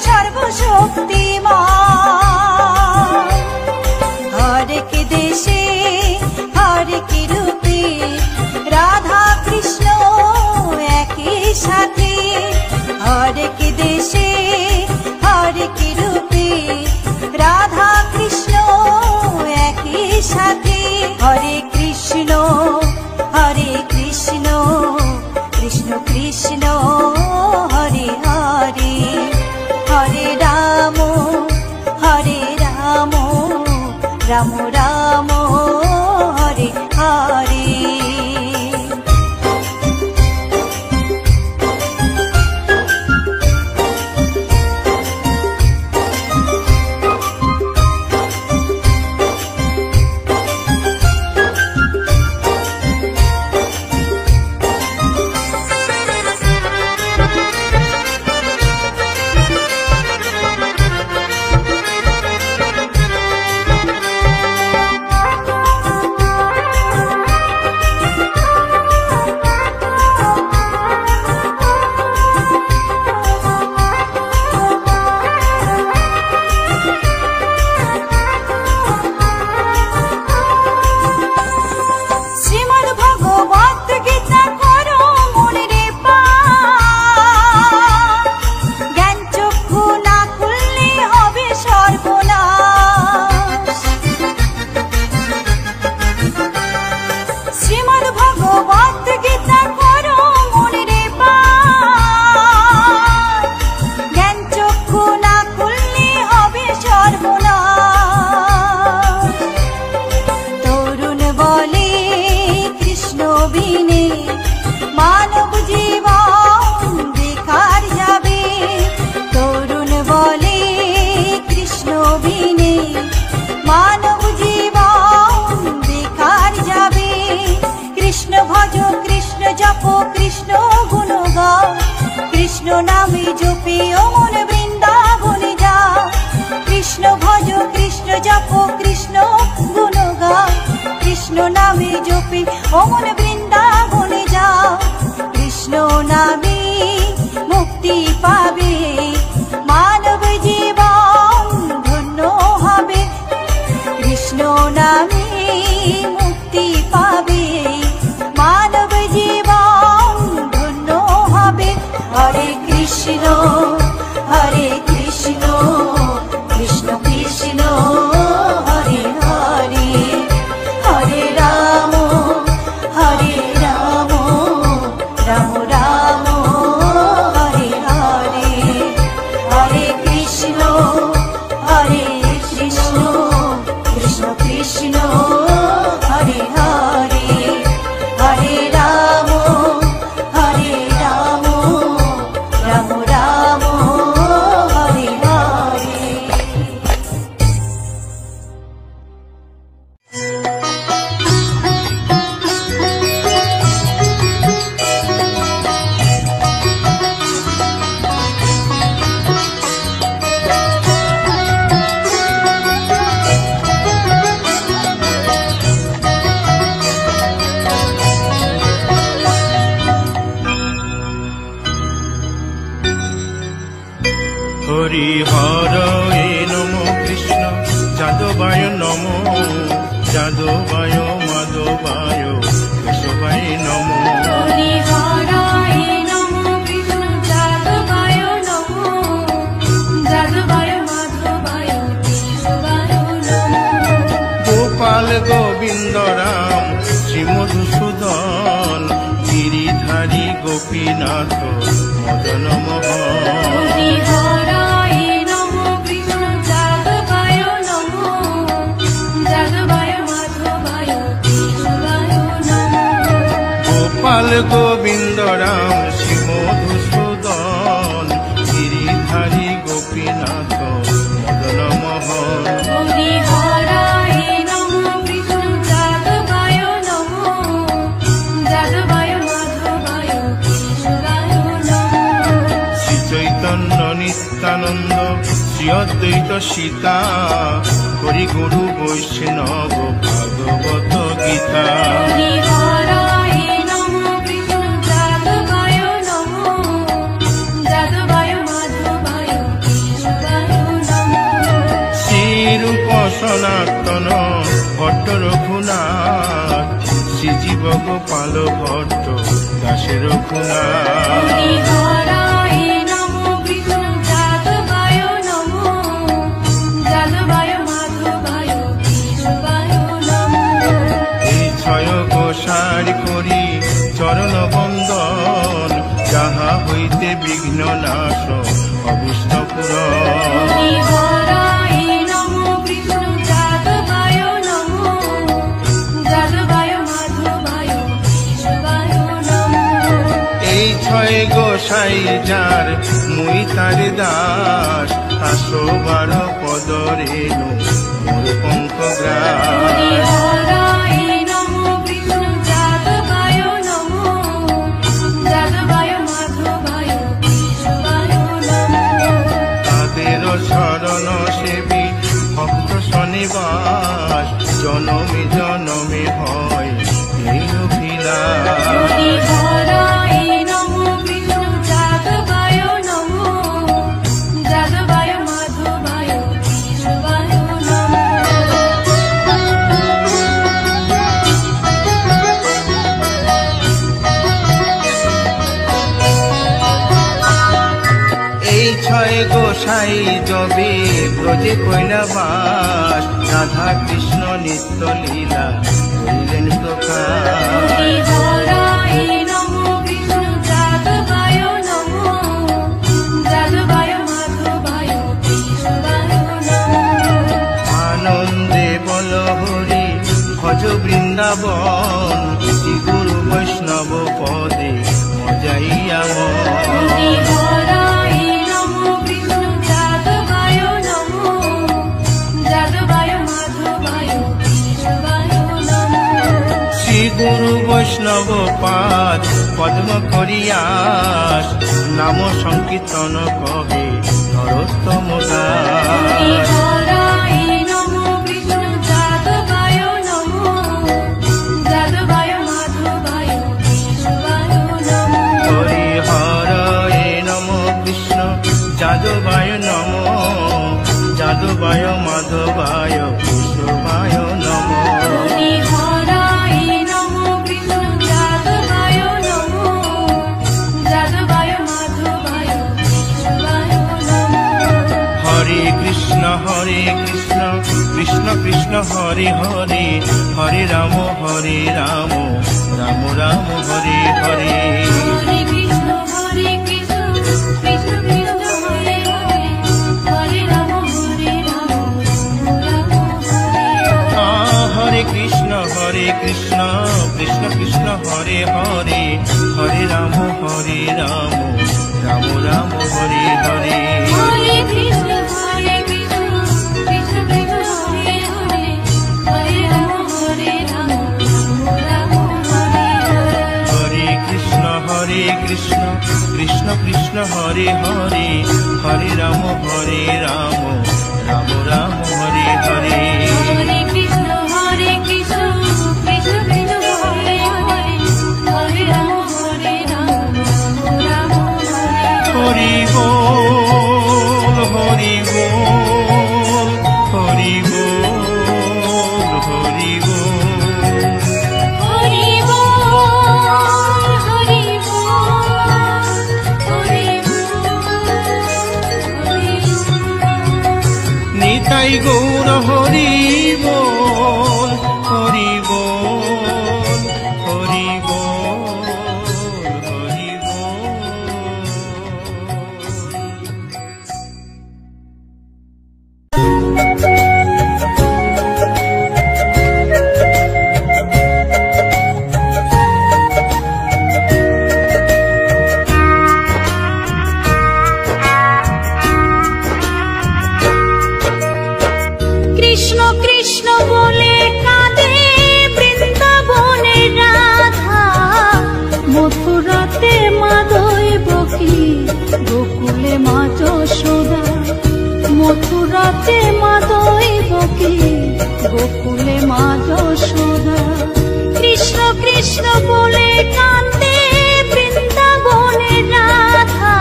সর্বশক্তিমান। হরেক দেশে হরেক রূপে রাধা কৃষ্ণ একই সাথে। হরেক দেশে হরেক রূপে রাধা কৃষ্ণ একই সাথে। হরে কৃষ্ণ কৃষ্ণ কৃষ্ণ হরে হরে। হরে রাম রাম রাম হরে হরে। কৃষ্ণ নামে জপে অমন বৃন্দাবনে যাও। কৃষ্ণ ভজ কৃষ্ণ জপ কৃষ্ণ গুণ গাও। কৃষ্ণ নামে জপে অমন বৃন্দাবনে যাও। কৃষ্ণ নামে মুক্তি পাবে মানব জীবন ধন্য হবে। কৃষ্ণ নামে মুক্তি পাবে মানব জীবন ধন্য হবে। হরে কৃষ্ণ কৃষ্ণ কৃষ্ণ হরে হরে। হরে রাম রাম রাম হরে হরে। হরে কৃষ্ণ কৃষ্ণ কৃষ্ণ হরে হরে। হরে রাম রাম রাম হরে হরে। হরি হরে নম কৃষ্ণ যাদবায় নম যাদবায় মাধবায় কেশবায় নম। হরি হরে নম কৃষ্ণ যাদবায় নম যাদবায় মাধবায় কেশবায় নম। গোপাল গোবিন্দ রাম শ্রী মধুসূদন গিরিধারী গোপীনাথ মদন মোহন। হরি হরে নম কৃষ্ণ যাদবায় নম যাদবায় মাধবায় কেশবায় নম। গোপাল গোবিন্দ রাম শ্রী মধুসূদন গিরিধারী গোপীনাথ মদন মোহন। হরি হরে নম কৃষ্ণ যাদবায় নম যাদবায় মাধবায় কেশবায় নম। শ্রী চৈতন্য নিত্যানন্দ শ্রী অদ্বৈত সীতা হরি গুরু বৈষ্ণব ভাগবত গীতা। হরি হরে নম কৃষ্ণ যাদবায় নম যাদবায় মাধবায় গোপাল ভট্ট দাসের খুনা। হরিহরায় নমো বিষ্ণু যাদবায় নমো, যাদবায় মাধবায় কেশবায় নমো। এই ছয় গোসার করি চরণ বন্দন, যাহা হইতে বিঘ্ন নাশ অবিষ্ট পুরন। হরিহরায় নমো বিষ্ণু যাদবায় নমো, যাদবায় মাধবায় কেশবায় নমো। এই ছয় গোসাই যার মুই তার দাস, 112 পদ রেণু মোর পঙ্ক গ্রাস। হরিহরায় নমো বিষ্ণু যাদবায় নমো, যাদবায় মাধবায় কেশবায় নমো। তাদের শরণ সেবী ভক্ত শনিবাস, জনমে জনমে হয় এই অভিলাষ। হরিহরায় নমো বিষ্ণু যাদবায় নমো, যাদবায় মাধবায় কেশবায় নমো। এই ছয় গোসাই যবে ব্রজে কৈলাবাস, রাধা কৃষ্ণ নিত্য লীলা করিলেন প্রকাশ। হরিহরায় নমো বিষ্ণু যাদবায় নমো, যাদবায় মাধবায় কেশবায় নমো। আনন্দে বল হরি ভজ বৃন্দাবন, শ্রী গুরু বৈষ্ণব পদে মজাইয়া মন। হরিহরায় নমো বিষ্ণু যাদবায় নমো, যাদবায় মাধবায় কেশবায় নমো। শ্রী গুরু বৈষ্ণব পাদ পদ্ম করিয়াস, নাম সংকীর্তন কহে নরোত্তম দাস। হরিহরায় নমো বিষ্ণু যাদবায় নমো, যাদবায় মাধবায় কেশবায় নমো। হরিহরায় নম কৃষ্ণ যাদবায় নম, যাদবায় মাধবায় কেশবায় নম। হরিহরায় নমো বিষ্ণু যাদবায় নমো, যাদবায় মাধবায় কেশবায় নমো। হরে কৃষ্ণ কৃষ্ণ কৃষ্ণ হরে হরে, হরে রাম রাম রাম হরে হরে। হরে কৃষ্ণ কৃষ্ণ কৃষ্ণ হরে হরে, হরে রাম রাম হরে হরে। হরে কৃষ্ণ কৃষ্ণ কৃষ্ণ হরে হরে, হরে রাম রাম রাম হরে হরে। হরে কৃষ্ণ কৃষ্ণ কৃষ্ণ হরে হরে, হরে রাম রাম হরে হরে। হরে কৃষ্ণ কৃষ্ণ কৃষ্ণ হরে হরে, হরে রাম রাম রাম হরে হরে। হরে কৃষ্ণ কৃষ্ণ কৃষ্ণ হরে হরে, হরে রাম রাম হরে হরে। হরি বল হরি বল হরি বল হরি বল। হরি বল হরি বল হরি বল। নিতাই গৌর হরি বল হরি বল হরি বল হরি কৃষ্ণ কৃষ্ণ বলে কাঁদে বৃন্দাবনে রাধা, মথুরাতে মা দৈবকী, গোকুলে মা যশোদা। মথুরাতে মা দৈবকী, গোকুলে মা যশোদা। কৃষ্ণ কৃষ্ণ বলে কাঁদে বৃন্দাবনে রাধা,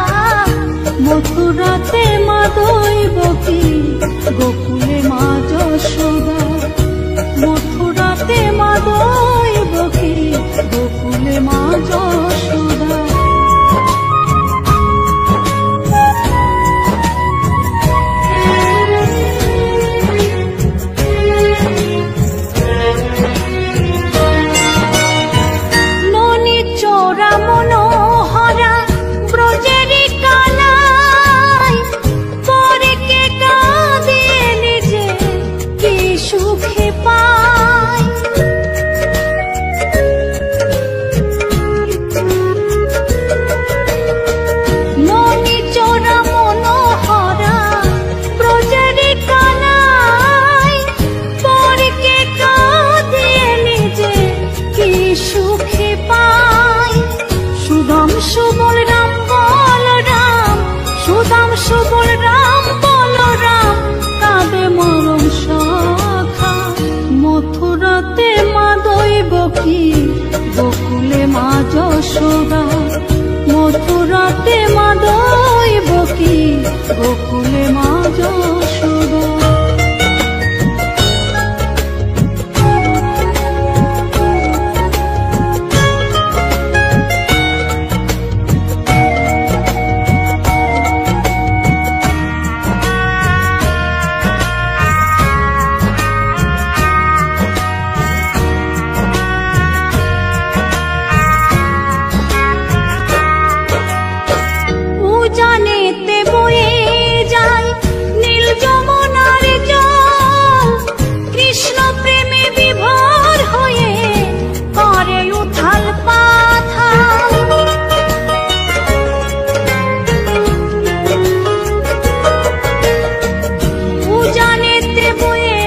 মথুরাতে মা দৈবকী, গোকুলে মা যশোদা। মথুরাতে মা দৈবকী, কি গোকুলে মা যশোদা, মথুরাতে মা দৈবকী গোকুলে মা যশোদা। জানেতে বয়ে যায় নীল যমুনার জল, কৃষ্ণ প্রেমে বিভোর হয়ে করে উথাল পাথাল। উজানেতে বয়ে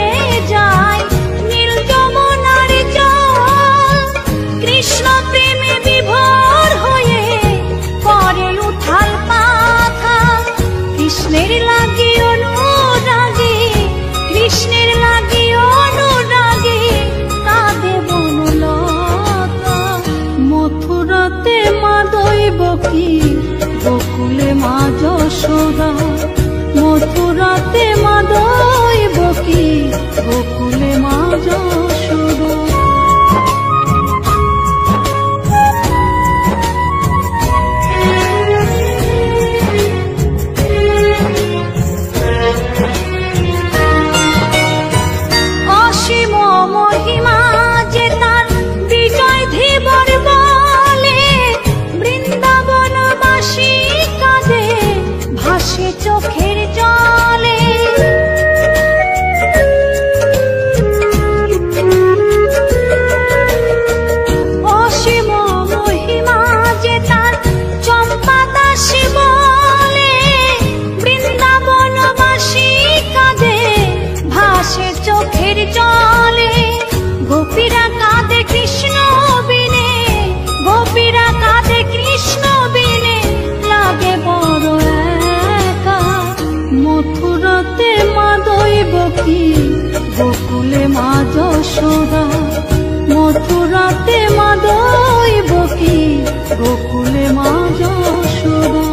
যায় নীল যমুনার জল, কৃষ্ণ প্রেমে বিভোর হয়ে করে উথাল পাথাল। কৃষ্ণের লাগি অনুরাগে, কৃষ্ণের লাগি অনুরাগে কাঁদে বনলতা, মথুরাতে মা দৈবকী গোকুলে মা যশোদা, মথুরাতে মা দৈবকী গোকুলে মা যশোদা। চোখের জলে অসীম মহিমা যে তার, চম্পা দাসী বলে বৃন্দাবনবাসী কাঁদে ভাসে চোখের জলে। গোপীরা কাঁদে কৃষ্ণ বিনে, গোপীরা কাঁদে কৃষ্ণ বিনে লাগে বড় একা, মথুরাতে মা দৈবকী গোকুলে মা যশোদা, মথুরাতে মা দৈবকী গোকুলে মা যশোদা।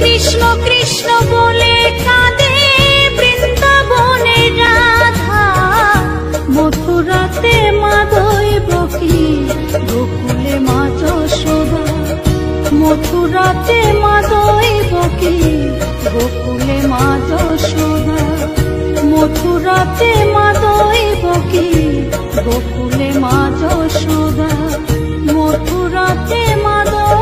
কৃষ্ণ কৃষ্ণ বলে কাঁদে বৃন্দাবনের রাধা, মথুরাতে মা দৈবকী গোকুলে মা যশোদা, মথুরাতে মা দৈবকী গোকুলে মা যশোদা, মথুরাতে মা দৈবকী গোকুলে মা যশোদা, মথুরাতে মা দৈবকী।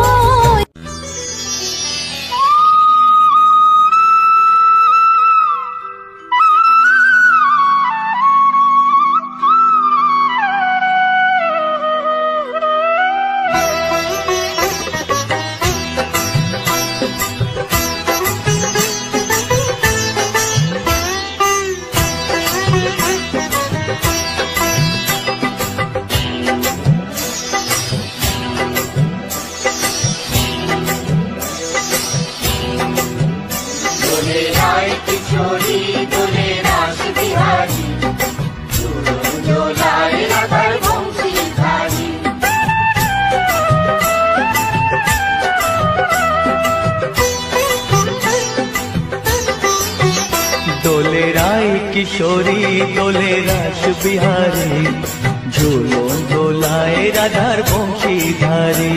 দোলে রায় কিশোরী দোলে রাস বিহারী, ঝুলন দোলায় রাধার বংশীধারী।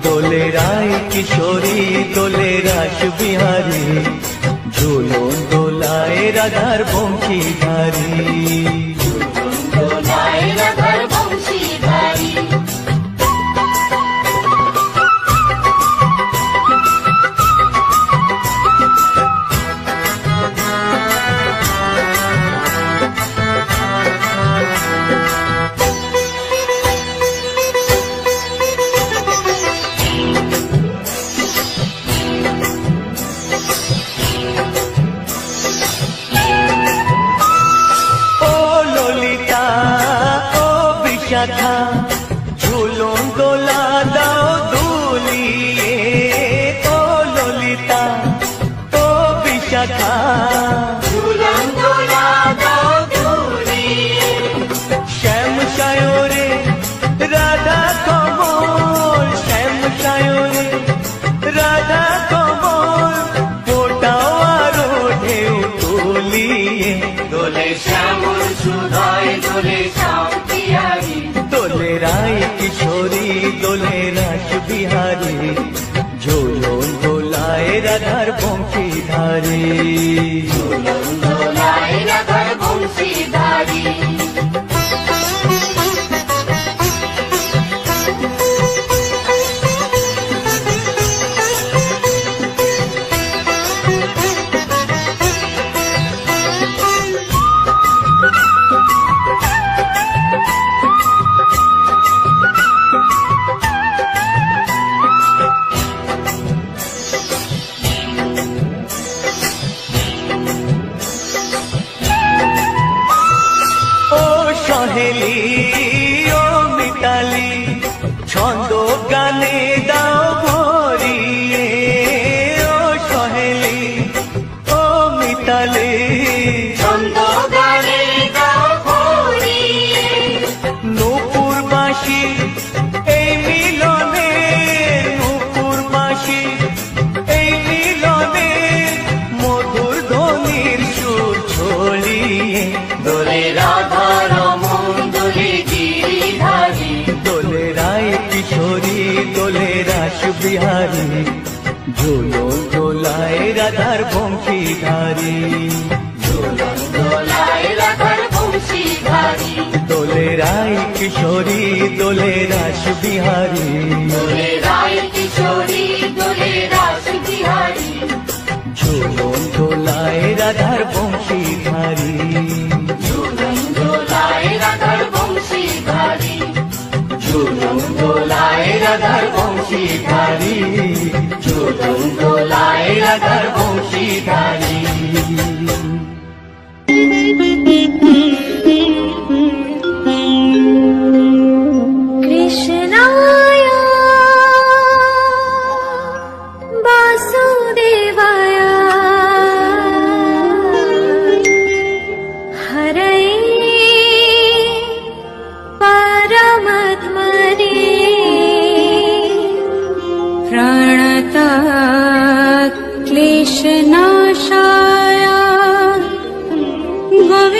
দোলে রায় কিশোরী দোলে রাস বিহারী, ঝুলন দোলায় রাধার বংশীধারী। বিশাখা ঝুলন দোলা দাও দুলিয়ে, ও ললিতা ও বিশাখা ঝুলন দোলা দাও দুলিয়ে। এমন সুধায় দোলে শ্যাম বিহারী দোলে রায় কিশোরী দোলে রাস বিহারী ঝোলন দোলায় রাধার বংশীধারী দোলায় রাধার বংশীধারী সহেলি ও মিতালি ছন্দ গানে দাও ভরিয়ে ও সহেলি ও মিতালি ছন্দ গানে দাও ভরিয়ে নূপুর বাঁশি এই মিলনে নূপুর বাঁশি এই মিলনে মধুর ধ্বনির সুর ছড়িয়ে দোলে রাধা রমন দোলে গিরিধারী দোলে রায় কিশোরী দোলে রাস বিহারী ঝোলো দোলায় রাধার বংশীধারী দোলায় রাধার বংশীধারী দোলে রায় কিশোরী দোলে রাস বিহারী দোলে রায় কিশোরী দোলে রাস বিহারী ঝোলো দোলায় রাধার বংশীধারী দোলায় রাধার বংশীধারী ঝোলো দোলায় রাধার বংশীধারী ঝোলো দোলায় রাধার বংশীধারী কৃষ্ণায় বাসুদেবায় হরয়ে পরমাত্মনে প্রণত ক্লেশনাশায় গোবিন্দায়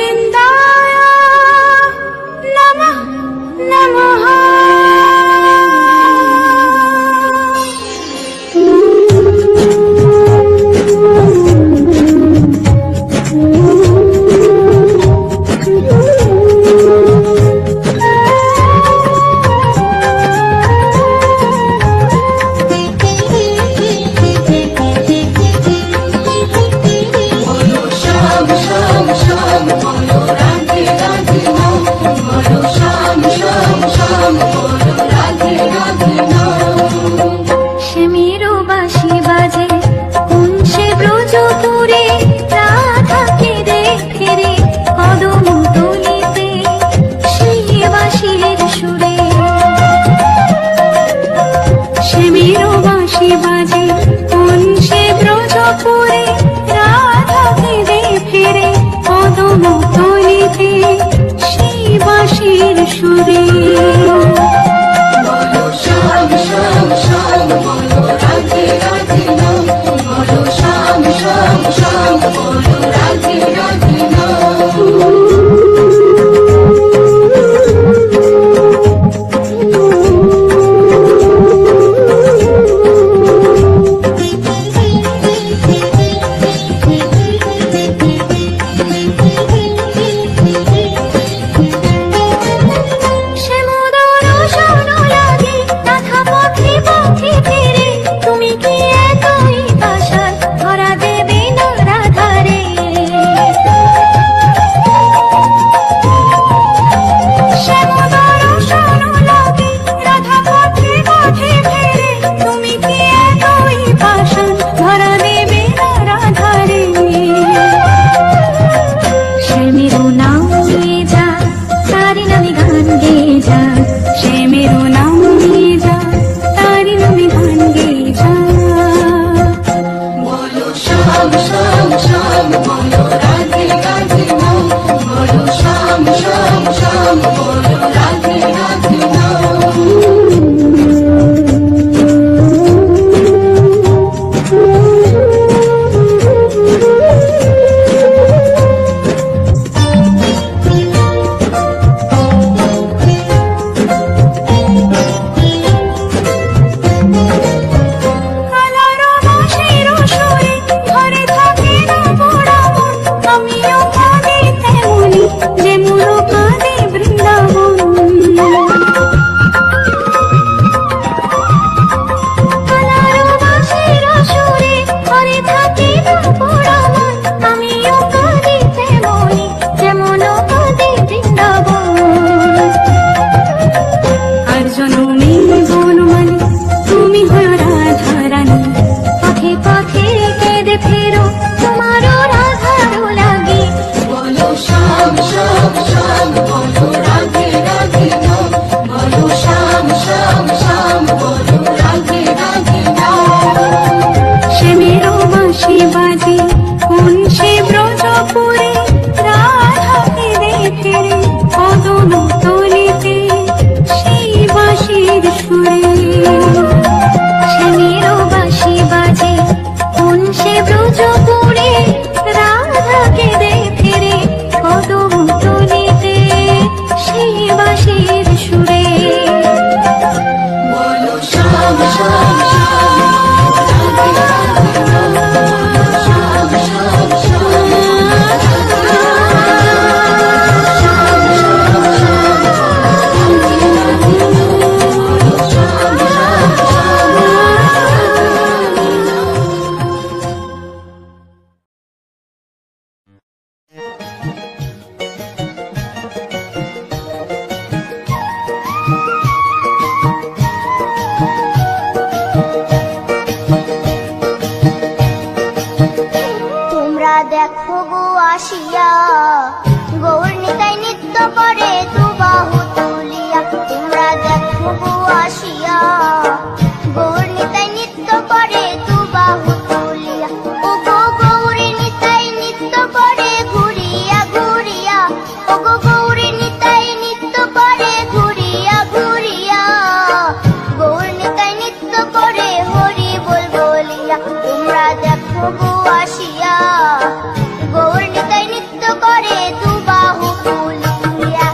যমুনা কাঁদে বৃন্দাবন। কালারো বাঁশির সুরে ঘরে থাকে না পোড়ামন, আমিও কাঁদি তেমনি যেমন কাঁদে বৃন্দাবন। আর জননী বনমালী তুমি হয় রাধা রানী, পথে পথে কেঁদে ফেরো তোমারও রাধারও লাগে। বলো শ্যাম শ্যাম শ্যাম, বলো রাধে রাধে নাম, বলো শ্যাম শ্যাম শ্যাম, বলো রাধে রাধে নাম। সে মেরো বাঁশি বাজে কোন সে ব্রজপুরে, রাধা কেঁদে ফেরে কদম তলিতে সেই বাঁশির সুরে। সে মেরো বাঁশি বাজে কোন সে ব্রজপুরে, রাধা কেঁদে ফেরে কদম তলিতে সেই বাঁশির সুরে। বলো শ্যাম শ্যাম শ্যাম, রাধে রাধে নাম, বলো শ্যাম শ্যাম শ্যাম, শ্যাম শ্যাম শ্যাম, রাধে রাধে নাম, বলো শ্যাম শ্যাম শ্যাম, রাধে নাম। তোমরা দেখো গো আসিয়া, গৌর নিতাই নৃত্য করে দুবাহু তুলিয়া। তোমরা দেখো গো আসিয়া, গৌর নিতাই নৃত্য করে দুবাহু তুলিয়া। ও গো গৌরী নিতাই নৃত্য করে ঘুরিয়া ঘুরিয়া, ও গো গৌরী নিতাই নৃত্য করে ঘুরিয়া ঘুরিয়া। গৌর নিতাই নৃত্য করে হরি বল বলিয়া। তোমরা দেখো গো আসিয়া, গৌর নিতাই নৃত্য করে দুবাহু তুলিয়া।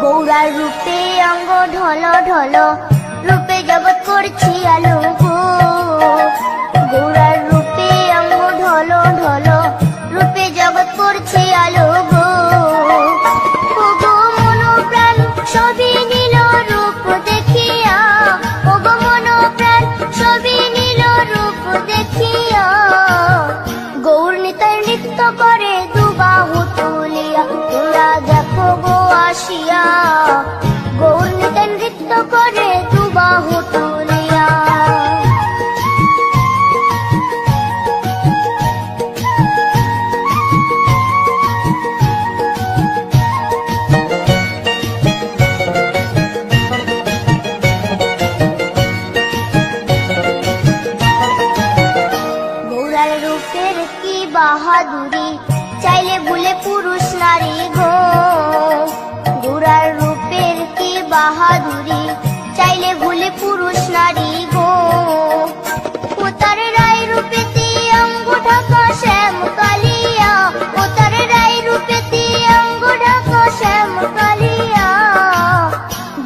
গৌরার রূপে অঙ্গ ঢল ঢল, রূপে জগৎ করছি আলো গো। গৌরার রূপে অঙ্গ ঢল ঢল, রূপে জগৎ করছি আলো গো। ও গো মন প্রাণ সবই নীল রূপ দেখিয়া, ও গো মন প্রাণ সবই নীল রূপ দেখিয়া। গৌর নিতাই নৃত্য করে দুবাহু তুলিয়া। তোমরা দেখো গো আসিয়া, গৌর নিতাই নৃত্য করে দুবাহু তুলিয়া। গৌরার রূপের কি বাহাদুরি, চাইলে ভুলে পুরুষ নারী গো। গৌরার রূপের কি বাহাদুরি, চাইলে ভুলে পুরুষ নারী গো। ও তার রায় রূপেতে অঙ্গ ঢাকা শ্যাম কালিয়া, ও তার রায় রূপেতে অঙ্গ ঢাকা শ্যাম কালিয়া।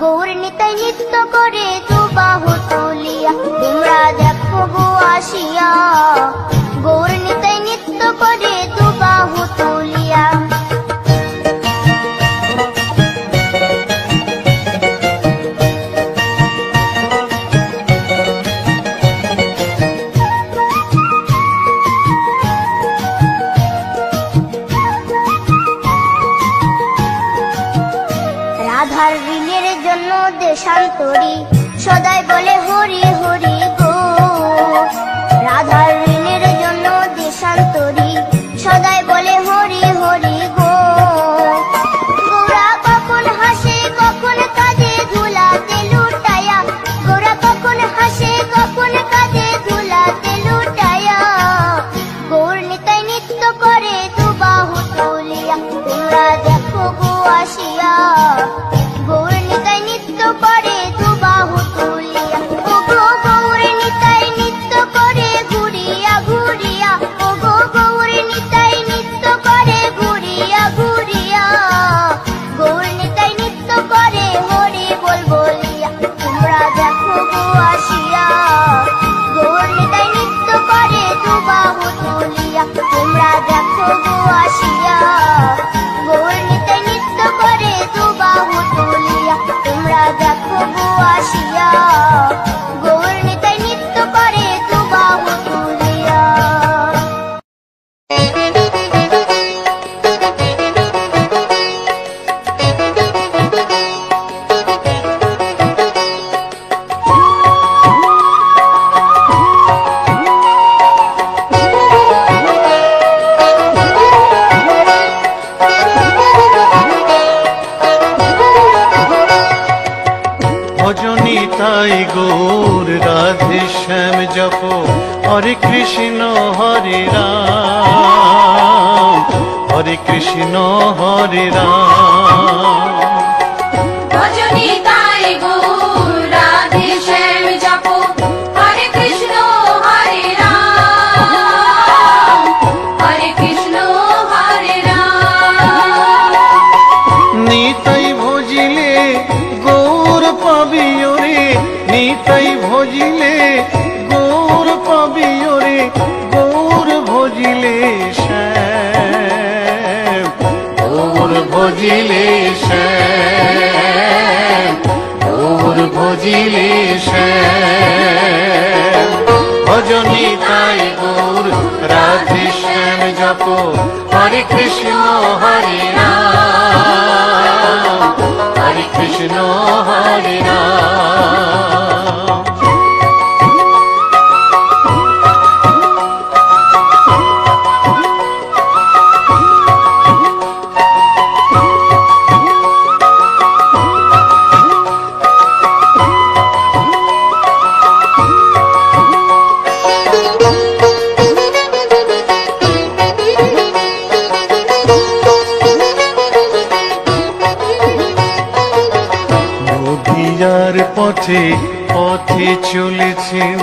গৌর নিতাই নৃত্য করে দুবাহু তুলিয়া। তোমরা দেখো গো আসিয়া, গৌর নিতাই নৃত্য করে দুবাহু তুলিয়া। রাধার ঋণের জন্য দেশান্তরী সদাই বলে হরি হরি গো। রাধার ঋণের জন্য দেশান্তরী সদাই বলে হরি হরি গো। গৌরা কখন হাসে কখন কাঁদে ধুলাতে লুটায়া, গৌরা কখন হাসে কখন কাঁদে ধুলাতে লুটায়া। গৌর নিতাই নৃত্য করে দুবাহু তুলিয়া। তোমরা দেখো গো আসিয়া, গৌর নিতাই নৃত্য করে দুবাহু তুলিয়া। ও গো গৌর নিতাই নৃত্য করে ঘুরিয়া ঘুরিয়া, ও গো গৌর নিতাই নৃত্য করে কৃষ্ণ হরে রাম, হরে কৃষ্ণ হরে রাম। ভজনি তাই গৌর রাধে শ্যাম জপো, হরে কৃষ্ণ হরে রাম, হরে কৃষ্ণ হরে রাম। নিতাই ভজিলে গৌর পাবিও রে, নিতাই ভজিলে গৌর পাবিও রে, গৌর ভজিলে শ্যাম, গৌর ভজিলে শ্যাম, গৌর ভজিলে শ্যাম। ভজনি তাই গৌর রাধে শ্যাম জপ, হরে কৃষ্ণ হরে রাম, হরে কৃষ্ণ হরে রাম। নদিয়ার পথে পথে চলেছেন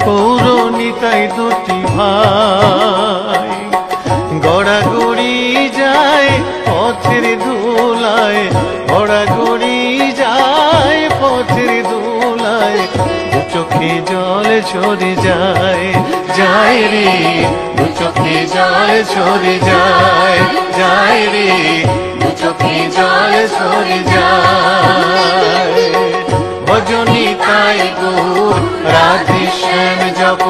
পৌরনিতাই দুটি ভাই, গড়াগড়ি যায় পথের ধুলায়, গড়াগড়ি যায় পথের ধুলায়, দু চোখে জল ঝরে যায়, যায় রে, দু চোখে জল ঝরে যায়, যায় রে, দু চোখে জল ঝরে যায়। ভজনি তাই গৌর রাধে শ্যাম জপ,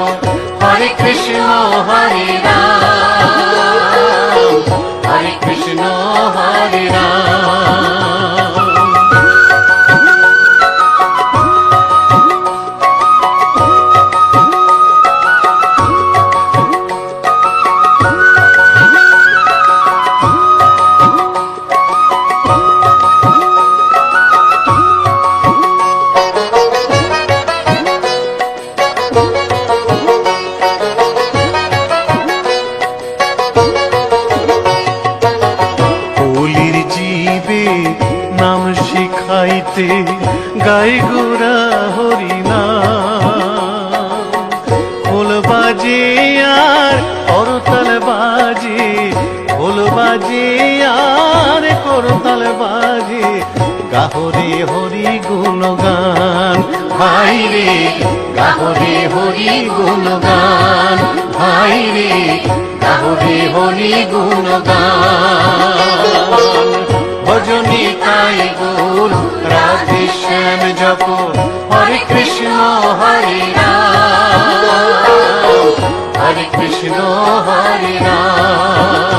হরে কৃষ্ণ হরে রাম, হরে কৃষ্ণ হরে রাম। নাম শিখাইতে গাই গোরা হরিনাম, খোল বাজে আর করতাল বাজে, খোল বাজে আর করতাল বাজে, গাহরে হরি গুণগান ভাই রে, গাহরে হরি গুণগান ভাই রে, গাহরে হরি গুণগান। ভজনি তাই গৌর রাধে শ্যাম জপ, হরে কৃষ্ণ হরে রাম, হরে কৃষ্ণ হরে রাম।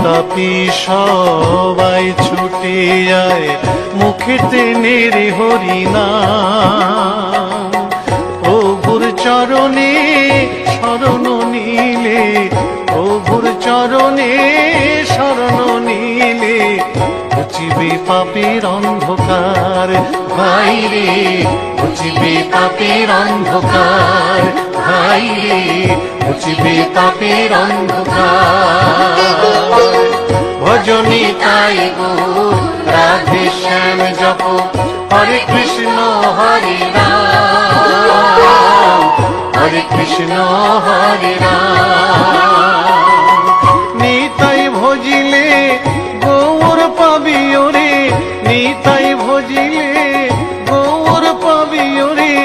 তাপি সবাই ছুটে আয় মুখেতে নেরে হরিনাম, প্রভুর চরণে শরণ নিলে, প্রভুর চরণে শরণ নিলে, ঘুচিবে পাপের অন্ধকার ভাই রে, ঘুচিবে পাপের অন্ধকার ভাই রে, ঘুচিবে পাপের অন্ধকার। ভজনি তাই গৌর রাধে শ্যাম জপ, হরে কৃষ্ণ হরে রাম, হরে কৃষ্ণ হরে রাম। নিতাই ভজিলে গৌর পাবিও রে, নিতাই ভজিলে গৌর পাবিও রে,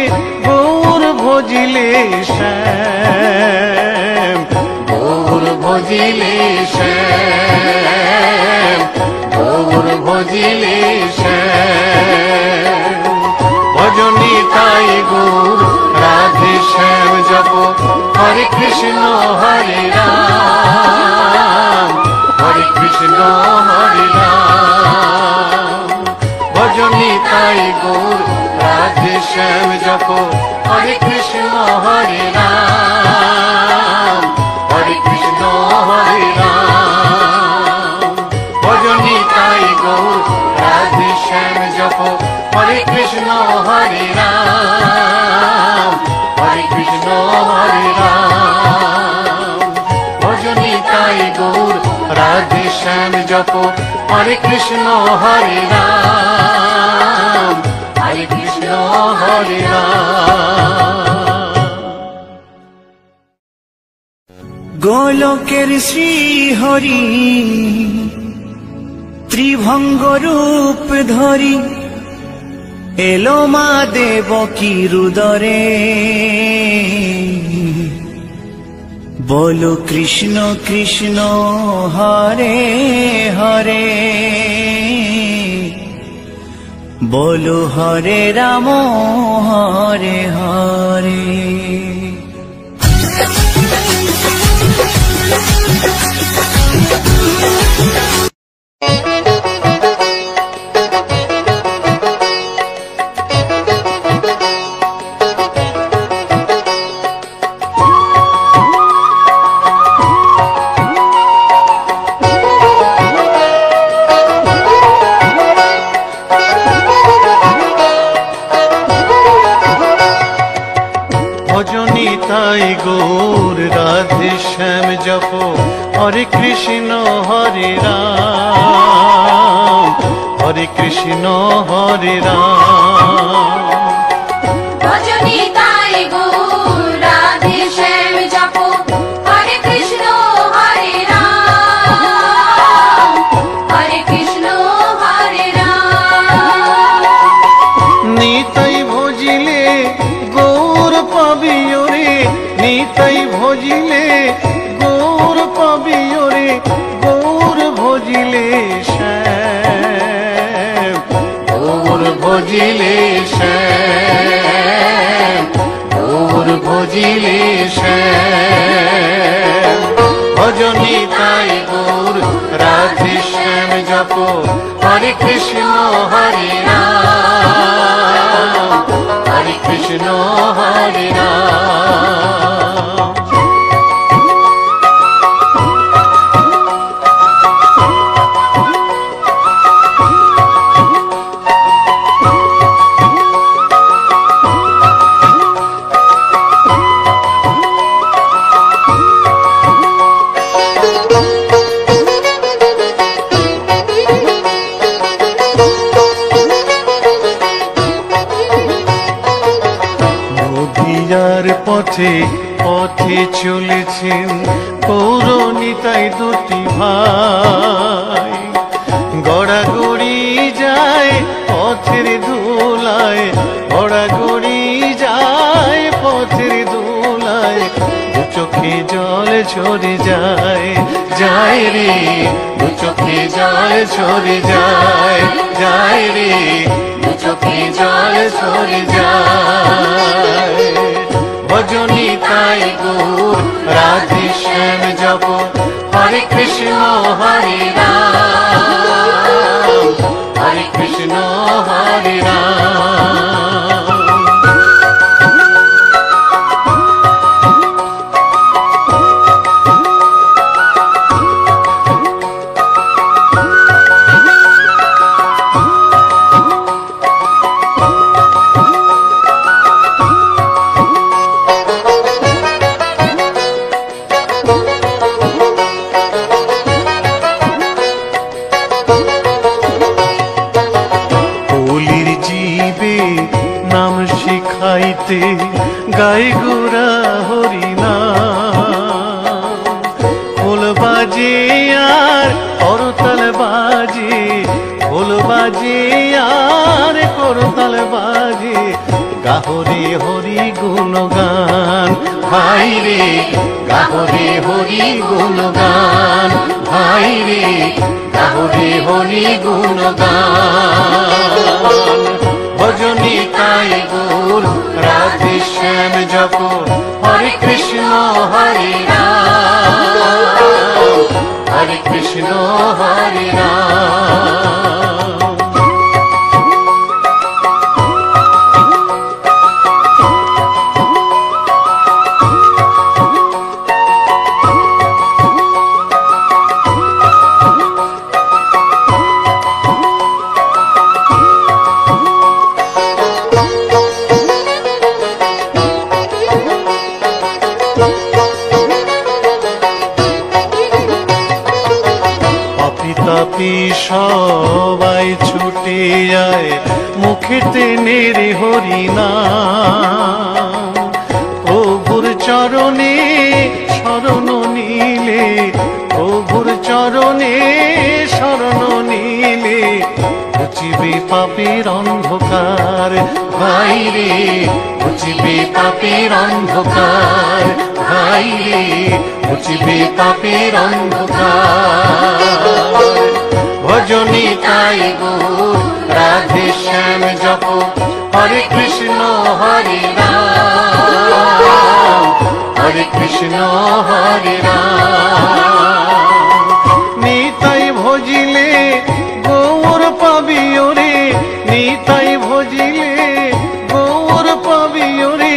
গৌর ভজিলে শ্যাম, গৌর ভজিলে শ্যাম, গৌর ভজিলে শ্যাম। ভজনি তাই গৌর রাধে শ্যাম জপ, হরে কৃষ্ণ হরে রাম, জপো হরে কৃষ্ণ হরে রাম হরে কৃষ্ণ হরে রাম ভজনী তাই গৌর রাধে শ্যাম জপো হরে কৃষ্ণ হরে রাম হরে কৃষ্ণ হরে রাম ভজনী তাই গৌর রাধে শ্যাম জপো হরে কৃষ্ণ হরে রাম হরে কৃষ্ণ হরে রাম। গোলকের শ্রী হরি ত্রিভঙ্গ রূপ ধরি এলো মা দেবকী রুদরে বলো কৃষ্ণ কৃষ্ণ হরে হরে বলো হরে রাম হরে হরে। ভজনী তাই গৌর রাধে শ্যাম জপো হরে কৃষ্ণ হরে রাম হরে কৃষ্ণ হরে রাম ভজনী তাই গৌর রাধে শ্যাম জপো হরে কৃষ্ণ হরে রাম হরে কৃষ্ণ হরে রাম নিতাই ভজিলে গৌর পাবিও রে নিতাই ভজিলে গৌর পাবিও রে গৌর ভজিলে শ্যাম গৌর ভজিলে শ্যাম গৌর ভজিলে শ্যাম ভজনী তাই গৌর রাধে শ্যাম জপো হরে কৃষ্ণ হরে রাম হরে কৃষ্ণ হরে রাম। নদিয়ার পথে পথে চলেছেন পৌরনিতাই দুটি ভাই গড়াগড়ি যায় পথের ধুলায় গড়াগড়ি যায় পথের ধুলায় দু চোখে জল ঝরে যায় যায় রে দু চোখে জল ঝরে যায় যায় রে দু চোখে জল ঝরে যায় ভজনী তাই গৌর রাধে শ্যাম জপো হরে কৃষ্ণ হরে রাম হরে কৃষ্ণ হরে রাম। নাম শিখাইতে গাই গোরা হরিনা খোল বাজে আর করতাল বাজে খোল বাজে আর করতাল বাজে গাহরে হরি গুণগান ভাই রে গাহরে হরি গুণগান ভাই রে গাহরে হরি গুণগান ভজনী তাই গৌর রাধে শ্যাম জপো হরে কৃষ্ণ হরে রাম হরে কৃষ্ণ হরে রাম। সবাই ছুটে যায় মুখেতে নেড়ে হরিনাম। প্রভুর চরণে শরণ নিলে, প্রভুর চরণে শরণ নিলে ঘুচিবে পাপের অন্ধকার। ভাই রে ঘুচিবে পাপের অন্ধকার, ভাই রে ঘুচিবে পাপের অন্ধকার। ভজনী তাই গৌর রাধে শ্যাম জপ, হরে কৃষ্ণ হরে রাম, হরে কৃষ্ণ হরে রাম। নিতাই ভজিলে গৌর পাবি ওরে, নিতাই ভজিলে গৌর পাবি ওরে,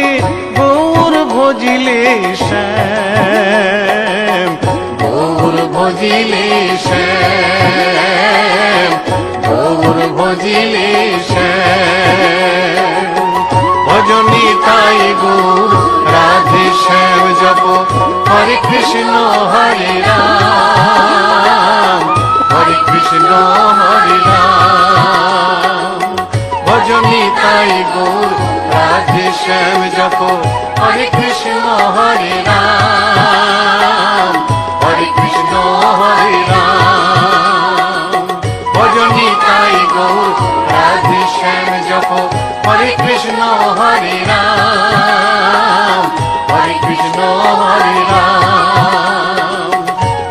গৌর ভজিলে শ্যাম, গৌর ভজিলে শ্যাম, গৌর ভজিলে শ্যাম। ভজনী তাই গৌর রাধে শ্যাম জপ, হরে কৃষ্ণ হরে রাম, হরে কৃষ্ণ হরে রাম। ভজনী তাই গৌর রাধে শ্যাম জপ, হরে কৃষ্ণ হরে রাম, হরে কৃষ্ণ হরে রাম। ভজনী তাই গৌর রাধে শ্যাম জপ, হরে কৃষ্ণ হরে রাম, হরে কৃষ্ণ হরে রাম।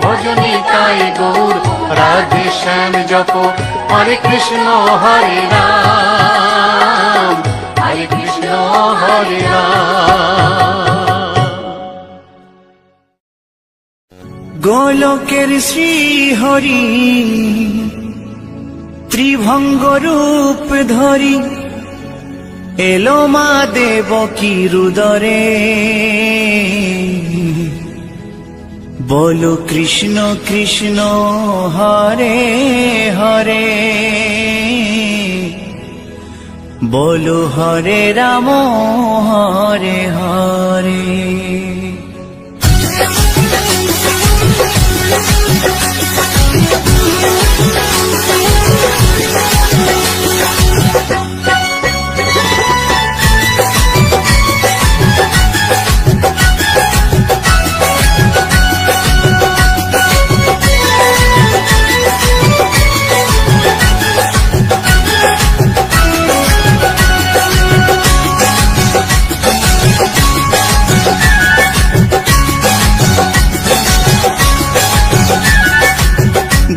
ভজনী তাই গৌর রাধে শ্যাম জপ, হরে কৃষ্ণ হরে রাম, হরে কৃষ্ণ হরে রাম। গোলকের শ্রী হরি ত্রিভঙ্গ রূপ ধরি এলো মা দেবকী রুদরে। বলো কৃষ্ণ কৃষ্ণ হরে হরে, বলো হরে রাম হরে হরে।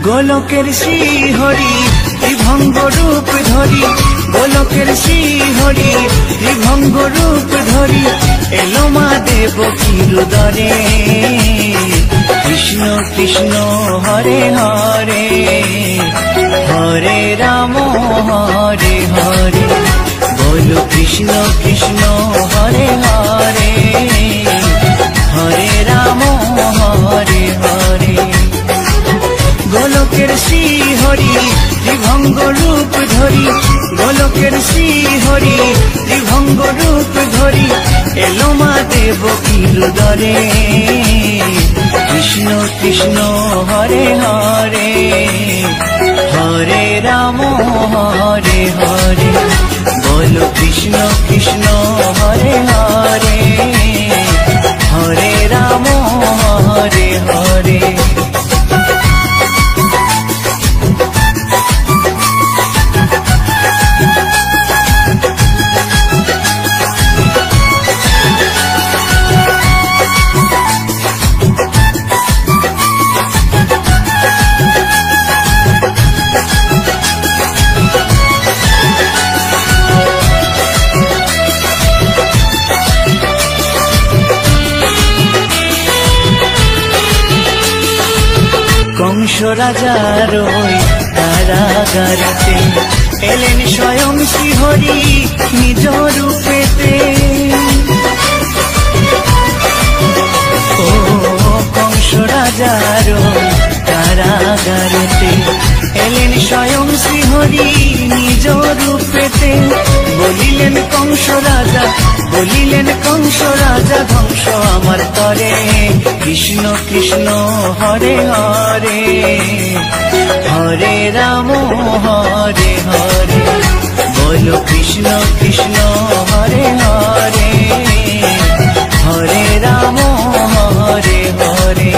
গোলকের শ্রী হরি ত্রিভঙ্গ রূপ ধরি, গোলকের শ্রী হরি ত্রিভঙ্গ রূপ ধরি এলো মা দেবকী রুদরে। কৃষ্ণ কৃষ্ণ হরে হরে, হরে রাম হরে হরে। বলো কৃষ্ণ কৃষ্ণ হরে হরে, হরে রাম হরে হরে। গোলকের শ্রী হরি ত্রিভঙ্গ রূপ ধরি, গোলকের শ্রী হরি ত্রিভঙ্গ রূপ ধরি এলো মা দেবকী রুদরে। কৃষ্ণ কৃষ্ণ হরে হরে, হরে রাম হরে হরে। বলো কৃষ্ণ কৃষ্ণ হরে হরে, হরে রাম হরে হরে। কংস রাজার ওই কারাগারেতে এলেন স্বয়ং শ্রীহরি নিজ রূপেতে। ও কংস রাজার ওই কারাগারেতে এলেন স্বয়ং শ্রীহরি নিজ রূপেতে। বলিলেন কংস রাজা বলিলেন কংস রাজা ধ্বংস আমার তরে, কৃষ্ণ কৃষ্ণ হরে হরে, হরে রাম হরে হরে, বলো কৃষ্ণ কৃষ্ণ হরে হরে, হরে রাম হরে হরে।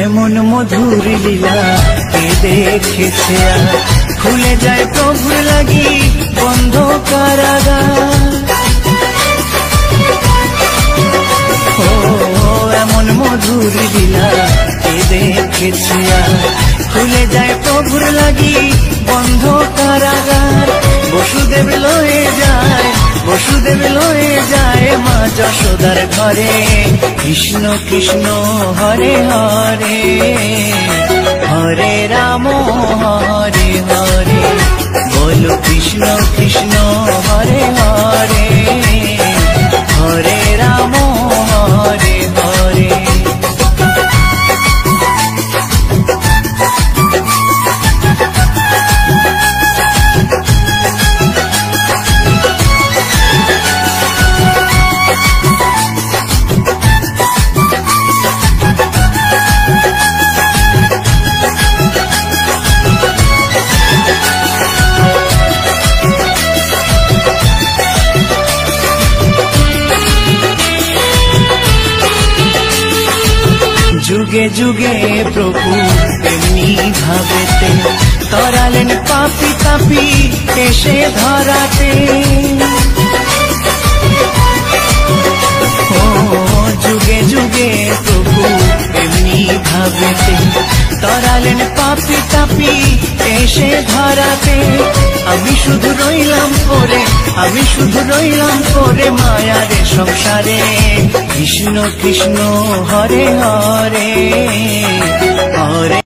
এমন মধুর লীলা কে দেখেছে আর, খুলে যায় প্রভুর লাগি বন্ধ কারাগার। ও এমন মধুর লীলা কে দেখেছে আর, খুলে যায় প্রভুর লাগি বন্ধ কারাগার। বসুদেব লয়ে যায়, বসুদেব লয়ে যায় মা যশোদার ঘরে, কৃষ্ণ কৃষ্ণ হরে হরে, হরে রাম হরে হরে, বলো কৃষ্ণ কৃষ্ণ হরে হরে, হরে রাম হরে হরে। যুগে যুগে প্রভু এমনি ভাবেতে, তরালেন পাপি তাপি এসে ধরাতে। ও যুগে যুগে প্রভু এমনি ভাবেতে, তরালেন পাপি তাপি এসে ধরাতে। আমি শুধু রইলাম পরে, আমি শুধু রইলাম পরে মায়ারে সংসারে, কৃষ্ণ কৃষ্ণ হরে হরে, হরে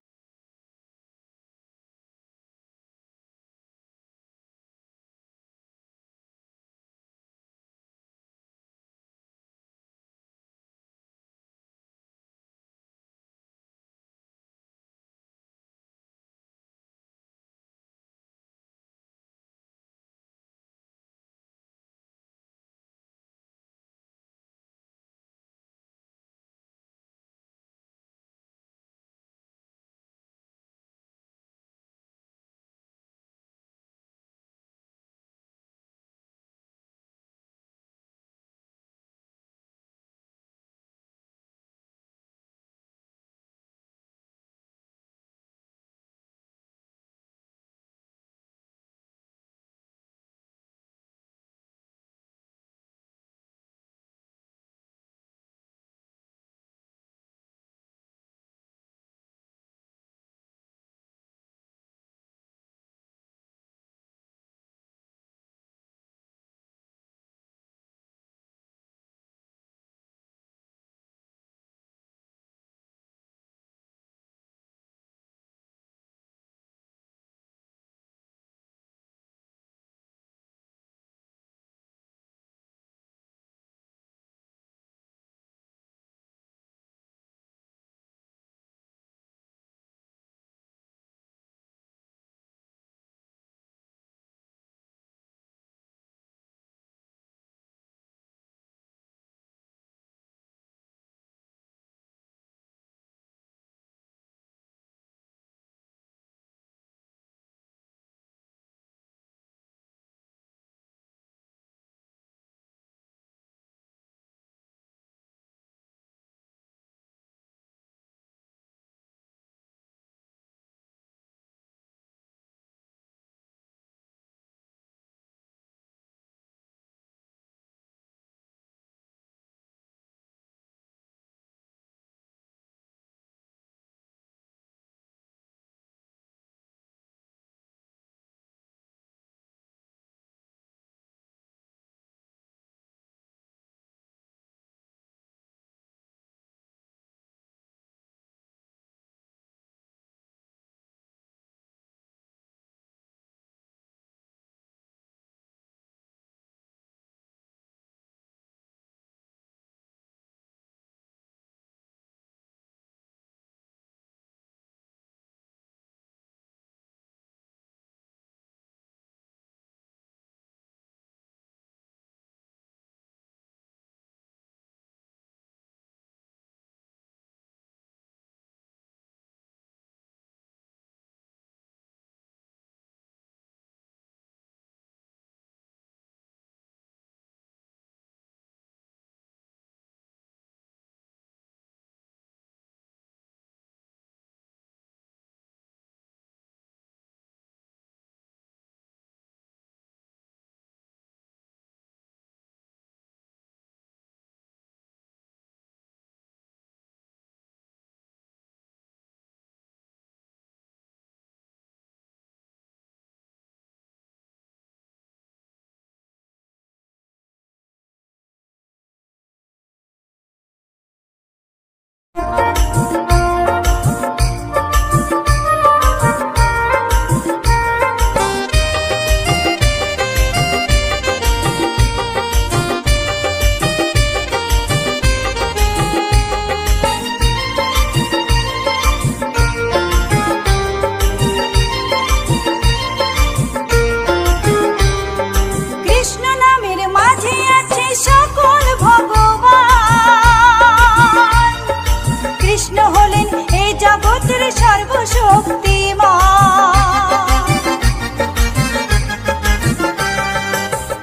জগতের সর্বশক্তিমান।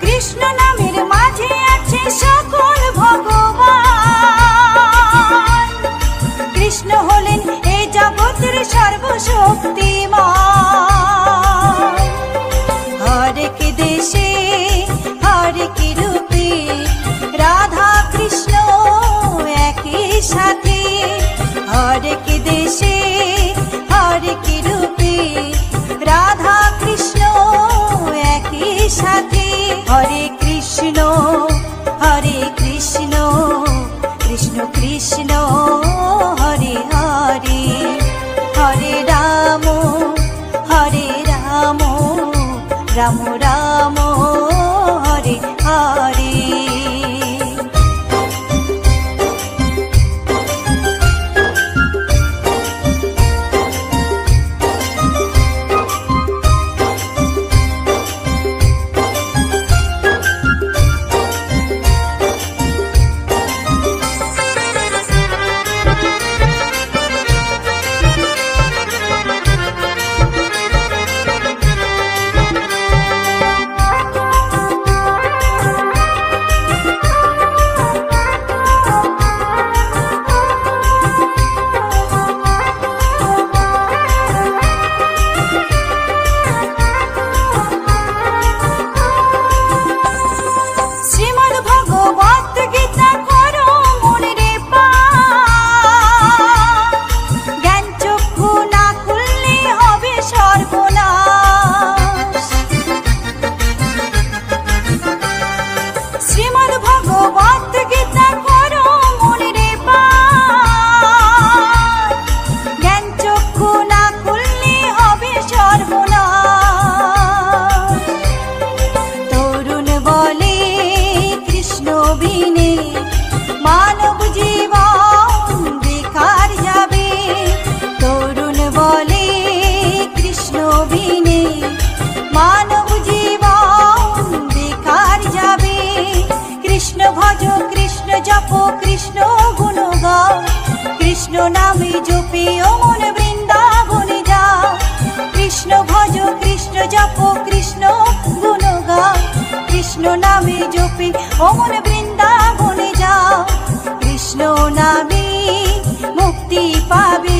কৃষ্ণ নামের মাঝে আছে সকল ভগবান। কৃষ্ণ হলেন এই জগতের সর্বশক্তিমান। হরেক দেশে হরেক রূপে রাধা কৃষ্ণ একই সাথে। হরেক দেশে হরেক রূপে রাধা কৃষ্ণ একই সাথে। হরে কৃষ্ণ কৃষ্ণ কৃষ্ণ হরে হরে। হরে রাম রাম রাম হরে হরে। মানব জীবন বেকার যাবে। তরুণ বলে কৃষ্ণ বিনে মানব জীবন বেকার যাবে। কৃষ্ণ ভজ কৃষ্ণ জপ কৃষ্ণ গুণ গাও। কৃষ্ণ নামে জপে ও মন বৃন্দাবনে যাও। কৃষ্ণ ভজ কৃষ্ণ জপ কৃষ্ণ গুণ গাও। কৃষ্ণ নামে জপে ও মন বৃন্দাবনে যাও। কৃষ্ণ নামে মুক্তি পাবে।